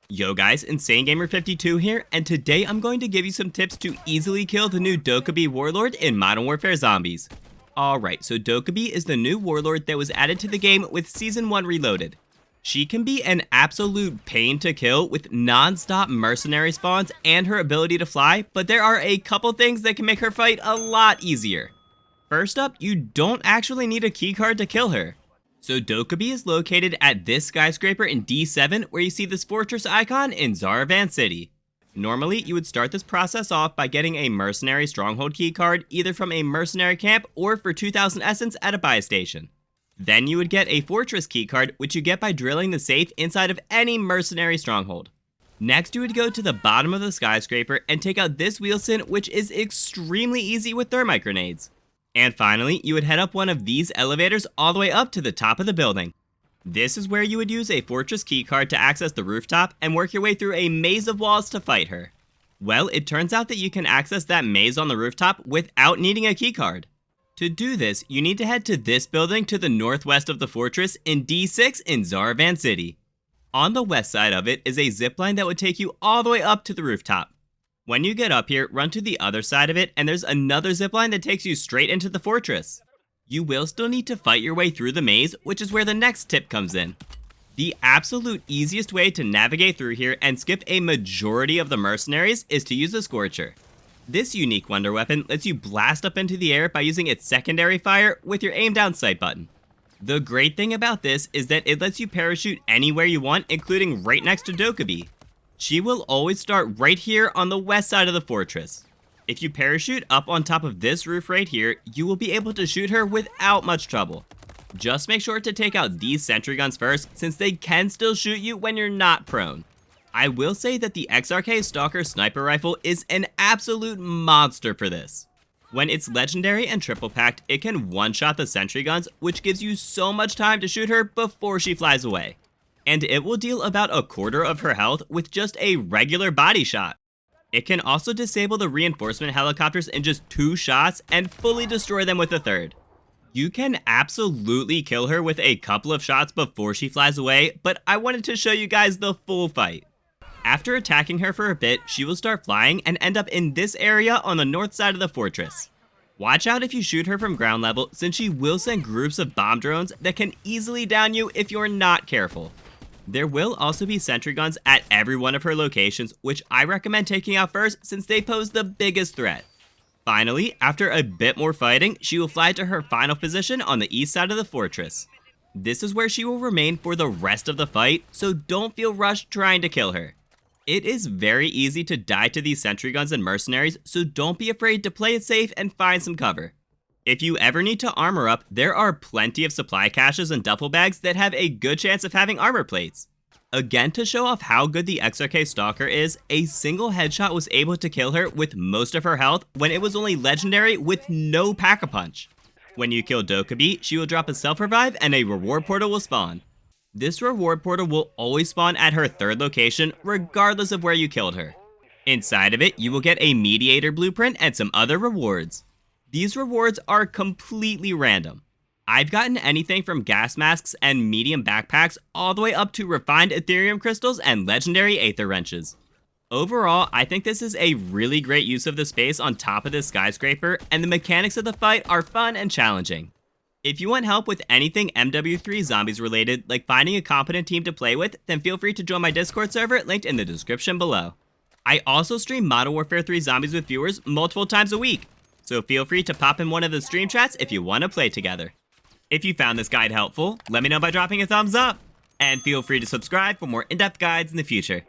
Yo guys, InsaneGamer52 here, and today I'm going to give you some tips to easily kill the new Dokkaebi Warlord in Modern Warfare Zombies. Alright, so Dokkaebi is the new warlord that was added to the game with Season 1 Reloaded. She can be an absolute pain to kill with non-stop mercenary spawns and her ability to fly, but there are a couple things that can make her fight a lot easier. First up, you don't actually need a keycard to kill her. So Dokkaebi is located at this skyscraper in D7 where you see this fortress icon in Zaravan City. Normally, you would start this process off by getting a mercenary stronghold keycard either from a mercenary camp or for 2000 essence at a buy station. Then you would get a fortress keycard, which you get by drilling the safe inside of any mercenary stronghold. Next, you would go to the bottom of the skyscraper and take out this wheelson, which is extremely easy with thermite grenades. And finally, you would head up one of these elevators all the way up to the top of the building. This is where you would use a fortress keycard to access the rooftop and work your way through a maze of walls to fight her. Well, it turns out that you can access that maze on the rooftop without needing a keycard. To do this, you need to head to this building to the northwest of the fortress in D6 in Zaravan City. On the west side of it is a zipline that would take you all the way up to the rooftop. When you get up here, run to the other side of it, and there's another zipline that takes you straight into the fortress. You will still need to fight your way through the maze, which is where the next tip comes in. The absolute easiest way to navigate through here and skip a majority of the mercenaries is to use a Scorcher. This unique wonder weapon lets you blast up into the air by using its secondary fire with your aim down sight button. The great thing about this is that it lets you parachute anywhere you want, including right next to Dokkaebi. She will always start right here on the west side of the fortress. If you parachute up on top of this roof right here, you will be able to shoot her without much trouble. Just make sure to take out these sentry guns first, since they can still shoot you when you're not prone. I will say that the XRK Sniper rifle is an absolute monster for this. When it's legendary and triple packed, it can one-shot the sentry guns, which gives you so much time to shoot her before she flies away. And it will deal about a quarter of her health with just a regular body shot. It can also disable the reinforcement helicopters in just 2 shots and fully destroy them with a third. You can absolutely kill her with a couple of shots before she flies away, but I wanted to show you guys the full fight. After attacking her for a bit, she will start flying and end up in this area on the north side of the fortress. Watch out if you shoot her from ground level, since she will send groups of bomb drones that can easily down you if you're not careful. There will also be sentry guns at every one of her locations, which I recommend taking out first since they pose the biggest threat. Finally, after a bit more fighting, she will fly to her final position on the east side of the fortress. This is where she will remain for the rest of the fight, so don't feel rushed trying to kill her. It is very easy to die to these sentry guns and mercenaries, so don't be afraid to play it safe and find some cover. If you ever need to armor up, there are plenty of supply caches and duffel bags that have a good chance of having armor plates. Again, to show off how good the XRK Stalker is, a single headshot was able to kill her with most of her health when it was only legendary with no pack-a-punch. When you kill Dokkaebi, she will drop a self-revive and a reward portal will spawn. This reward portal will always spawn at her third location, regardless of where you killed her. Inside of it, you will get a mediator blueprint and some other rewards. These rewards are completely random. I've gotten anything from gas masks and medium backpacks all the way up to refined Ethereum crystals and legendary aether wrenches. Overall, I think this is a really great use of the space on top of this skyscraper, and the mechanics of the fight are fun and challenging. If you want help with anything MW3 zombies related, like finding a competent team to play with, then feel free to join my Discord server linked in the description below. I also stream Modern Warfare 3 zombies with viewers multiple times a week, so feel free to pop in one of the stream chats if you want to play together. If you found this guide helpful, let me know by dropping a thumbs up, and feel free to subscribe for more in-depth guides in the future.